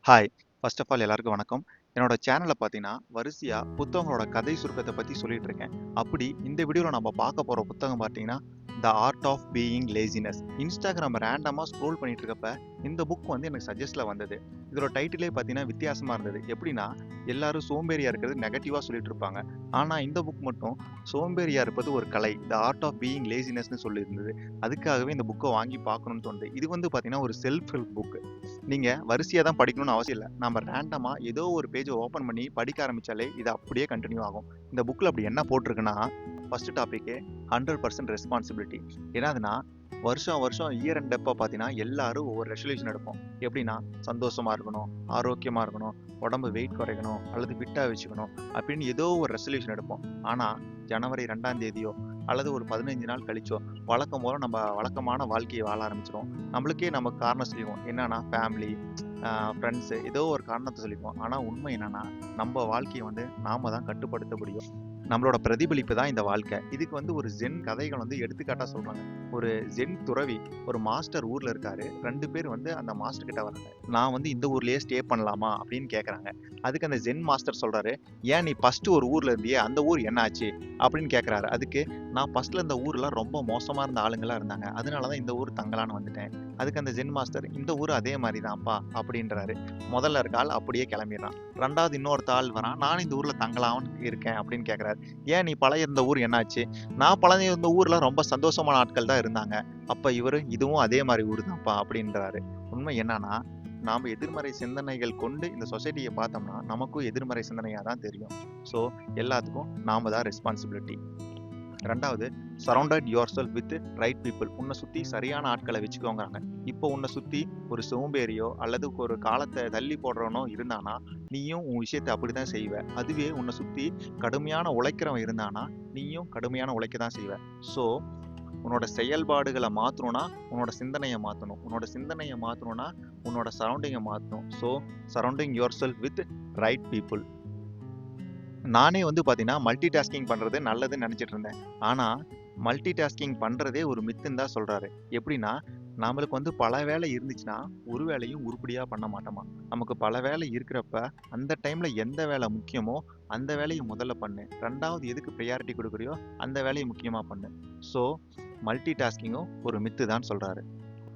Hi! First of all எல்லாருக்கும் வணக்கம். என்னோட சேனல்ல பார்த்தீங்கன்னா, வரிசையா புத்தகங்களோட கதை சுருக்கத்த பத்தி சொல்லிட்டு இருக்கேன். அப்படி இந்த வீடியோல நம்ம பார்க்க போற புத்தகம் பார்த்தீங்கன்னா, "the art of being laziness." Instagram ரேண்டமா ஸ்க்ரோல் பண்ணிட்டு இருக்கப்ப, இந்த புக் வந்து எனக்கு சஜெஸ்ட்ல வந்தது. இதோட டைட்டிலே பார்த்தீங்கன்னா வித்தியாசமா இருந்தது. எப்படின்னா, எல்லாரும் சோம்பேறியா இருக்கிறது நெகட்டிவா சொல்லிட்டு இருப்பாங்க. ஆனா இந்த புக் மட்டும் சோம்பேறியா இருப்பது ஒரு கலை. "த ஆர்ட் ஆஃப் பீயிங் லேசினஸ்ன்னு" சொல்லியிருந்தது. அதுக்காகவே இந்த புக்க வாங்கி பார்க்கணும்னு தோணுது. இது வந்து பார்த்தீங்கன்னா, ஒரு செல்ஃப் ஹெல்ப் புக். நீங்க வரிசையா தான் படிக்கணும்னு அவசியம் இல்ல. நம்ம ரேண்டமா ஏதோ ஒரு பேஜ ஓப்பன் பண்ணி படிக்க ஆரம்பிச்சாலே, இது அப்படியே கன்டின்யூ ஆகும். இந்த புக்ல அப்படி என்ன போட்டிருக்குன்னா, ஃபர்ஸ்ட் டாபிக்கே 100% ரெஸ்பான்சிபிலிட்டி. என்னதுன்னா, வருஷம் வருஷம் இயர் எண்ட் அப்ப பார்த்தீங்கன்னா, எல்லாரும் ஒவ்வொரு ரெசல்யூஷன் எடுப்போம். எப்படின்னா, சந்தோஷமா இருக்கணும், ஆரோக்கியமா இருக்கணும், உடம்பு வெயிட் குறைக்கணும், அல்லது ஃபிட்டா வச்சுக்கணும் அப்படின்னு ஏதோ ஒரு ரெசல்யூஷன் எடுப்போம். ஆனா, ஜனவரி 2ஆம் தேதியோ அல்லது ஒரு 15 நாள் கழிச்சோ, வழக்கம் போல நம்ம வழக்கமான வாழ்க்கைய வாழ ஆரம்பிச்சுருவோம். நம்மளுக்கே நம்ம காரணம் சொல்லிருவோம். என்னன்னா ஃபேமிலி, ஃப்ரெண்ட்ஸு ஏதோ ஒரு காரணத்த சொல்லிருவோம். ஆனா உண்மை என்னன்னா, நம்ம வாழ்க்கைய வந்து நாம தான் கட்டுப்படுத்த முடியும். நம்மளோட பிரதிபலிப்பு தான் இந்த வாழ்க்கை. இதுக்கு வந்து ஒரு ஜென் கதைகள் வந்து எடுத்துக்காட்டா சொல்றாங்க. ஒரு ஜென் துறவி, ஒரு மாஸ்டர் ஊர்ல இருக்காரு. 2 பேர் வந்து அந்த மாஸ்டர் கிட்ட வராங்க. "நான் வந்து இந்த ஊர்லயே ஸ்டே பண்ணலாமா?" அப்படின்னு கேட்கறாங்க. அதுக்கு அந்த ஜென் மாஸ்டர் சொல்றாரு, "ஏன் நீ ஃபர்ஸ்ட்டு ஒரு ஊர்ல இருந்தியே, அந்த ஊர் என்ன ஆச்சு?" அப்படின்னு கேட்கறாரு. அதுக்கு, "நான் ஃபர்ஸ்ட்ல இருந்த ஊர்ல ரொம்ப மோசமா இருந்த ஆளுங்களா இருந்தாங்க. அதனால தான் இந்த ஊர் தங்கலான்னு வந்துட்டேன்." அதுக்கு அந்த ஜென் மாஸ்டர், "இந்த ஊர் அதே மாரி தான்ப்பா" அப்படின்றாரு. முதல்ல இருக்க ஆள் அப்படியே கிளம்பிடுறான். 2வது இன்னொருத்த ஆள் வரான். "நானும் இந்த ஊர்ல தங்கலாம்னு இருக்கேன்" அப்படின்னு கேட்கறாரு. "ஏன் நீ பழைய இருந்த ஊர் என்னாச்சு?" "நான் பழைய இருந்த ஊர்ல ரொம்ப சந்தோஷமான ஆட்கள் தான் இருந்தாங்க." அப்ப இவரு, "இதுவும் அதே மாரி ஊர் தான்ப்பா" அப்படின்றாரு. உண்மை என்னன்னா, நாம எதிர்மறை சிந்தனைகள் கொண்டு இந்த சொசைட்டிய பார்த்தோம்னா, நமக்கும் எதிர்மறை சிந்தனையா தான் தெரியும். ஸோ, எல்லாத்துக்கும் நாம தான் ரெஸ்பான்சிபிலிட்டி. 2வது surrounded yourself with right people. உன்னை சுத்தி சரியான ஆட்களை வச்சுக்கோங்கறாங்க. இப்போ உன்னை சுத்தி ஒரு சோம்பேறியோ அல்லது ஒரு காலத்தை தள்ளி போடுறவனோ இருந்தானா, நீயும் உன் விஷயத்தை அப்படிதான் செய்வ. அதுவே உன்னை சுத்தி கடுமையான உழைக்கிறவன் இருந்தானா, நீயும் கடுமையான உழைக்க தான் செய்வ. ஸோ, உன்னோட செயல்பாடுகளை மாத்தணும்னா, உன்னோட சிந்தனையை மாத்தணும். உன்னோட சிந்தனையை மாத்தணும்னா, உன்னோட சரௌண்டிங்கை மாத்தணும். So, surrounding yourself with right people. நானே வந்து பார்த்தீங்கன்னா, மல்டி டாஸ்கிங் பண்றது நல்லதுன்னு நெனச்சுட்டு இருந்தேன். ஆனா, மல்டி டாஸ்கிங் பண்றதே ஒரு மித்துன்னு தான் சொல்றாரு. எப்படின்னா, நம்மளுக்கு வந்து பல வேலை இருந்துச்சுன்னா, ஒரு வேலையும் உருப்படியா பண்ண மாட்டோமாம். நமக்கு பல வேலை இருக்கிறப்ப, அந்த டைம்ல எந்த வேலை முக்கியமோ, அந்த வேலைய முதல்ல பண்ணு. 2வது எதுக்கு பிரையாரிட்டி குடுக்குறியோ, அந்த வேலைய முக்கியமா பண்ணு. ஸோ, மல்டி டாஸ்கிங்கும் ஒரு மித்து தான் சொல்றாரு.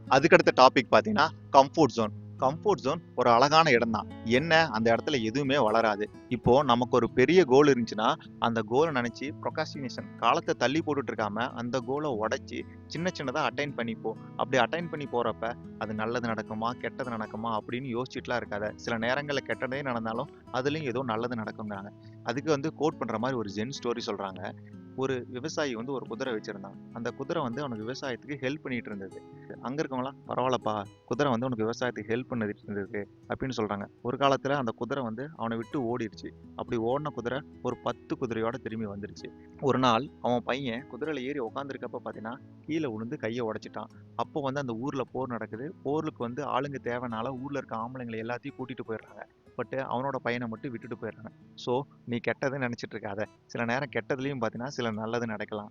அதுக்கடுத்த டாபிக் பார்த்தீங்கன்னா, கம்ஃபோர்ட் ஜோன். கம்ஃபோர்ட் ஜோன் ஒரு அழகான இடம் தான். என்ன அந்த இடத்துல எதுவுமே வளராது. இப்போ நமக்கு ஒரு பெரிய கோல் இருந்துச்சுன்னா, அந்த கோல நெனச்சு ப்ரொக்ராஸ்டினேஷன் காலத்த தள்ளி போட்டுட்டு இருக்காம, அந்த கோல உடைச்சு சின்ன சின்னதா அட்டைன் பண்ணி போ. அப்படி அட்டைன் பண்ணி போறப்ப, அது நல்லது நடக்குமா? கெட்டது நடக்குமா? அப்படின்னு யோசிச்சுட்டுலாம் இருக்காத. சில நேரங்கள்ல கெட்டதே நடந்தாலும், அதுலயும் ஏதோ நல்லது நடக்குங்கிறாங்க. அதுக்கு வந்து கோட் பண்ற மாரி ஒரு ஜென் ஸ்டோரி சொல்றாங்க. ஒரு விவசாயி வந்து ஒரு குதிரை வச்சிருந்தான். அந்த குதிரை வந்து அவனுக்கு விவசாயத்துக்கு ஹெல்ப் பண்ணிட்டு இருந்தது. அங்க இருக்கவங்கலாம், "பரவால்லப்பா, குதிரை வந்து உனக்கு விவசாயத்துக்கு ஹெல்ப் பண்ணிட்டு இருந்தது" அப்படின்னு சொல்றாங்க. ஒரு காலத்துல அந்த குதிரை வந்து அவன விட்டு ஓடிருச்சு. அப்படி ஓடுன குதிரை ஒரு 10 குதிரையோட திரும்பி வந்துருச்சு. ஒரு நாள் அவன் பையன் குதிரையில ஏறி உட்கார்ந்திருக்கப்ப பார்த்தீங்கன்னா, கீழ விழுந்து கைய உடைச்சுட்டான். அப்போ வந்து அந்த ஊர்ல போர் நடக்குது. போருக்கு வந்து ஆளுங்க தேவைனால ஊர்ல இருக்க ஆம்பளைங்கள எல்லாத்தையும் கூட்டிட்டு போயிடுறாங்க. பட் அவனோட பையன மட்டும் விட்டுட்டு போயிடுறாங்க. ஸோ, நீ கெட்டதுன்னு நெனச்சுட்டு இருக்காத. சில நேரம் கெட்டதுலயும் பார்த்தீங்கன்னா, சில நல்லது நடக்கலாம்.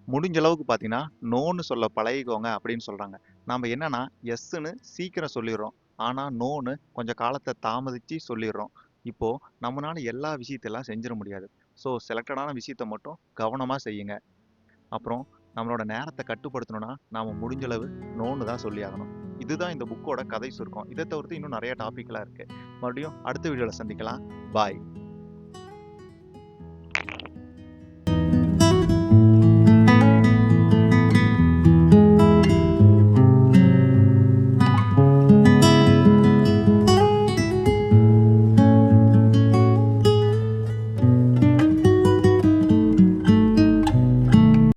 முடிஞ்ச அளவுக்கு பார்த்தீங்கன்னா, நோன்னு சொல்ல பழகிக்கோங்க அப்படின்னு சொல்றாங்க. நாம என்னன்னா, எஸ்ன்னு சீக்கிரம் சொல்லிர்றோம். ஆனா, நோன்னு கொஞ்சம் காலத்த தாமதிச்சு சொல்லிர்றோம். இப்போ நம்மனால எல்லா விஷயத்தெல்லாம் செஞ்சிட முடியாது. ஸோ, செலக்டடான விஷயத்த மட்டும் கவனமா செய்யுங்க. அப்புறம் நம்மளோட நேரத்த கட்டுப்படுத்தணும்னா, நாம முடிஞ்ச அளவு நோன்னு தான் சொல்லியாகணும். இதுதான் இந்த புக்கோட கதை சுருக்கம். இத தவிர்த்து இன்னும் நெறைய டாபிக்லாம் இருக்கு. மறுபடியும் அடுத்த வீடியோல சந்திக்கலாம். பாய்.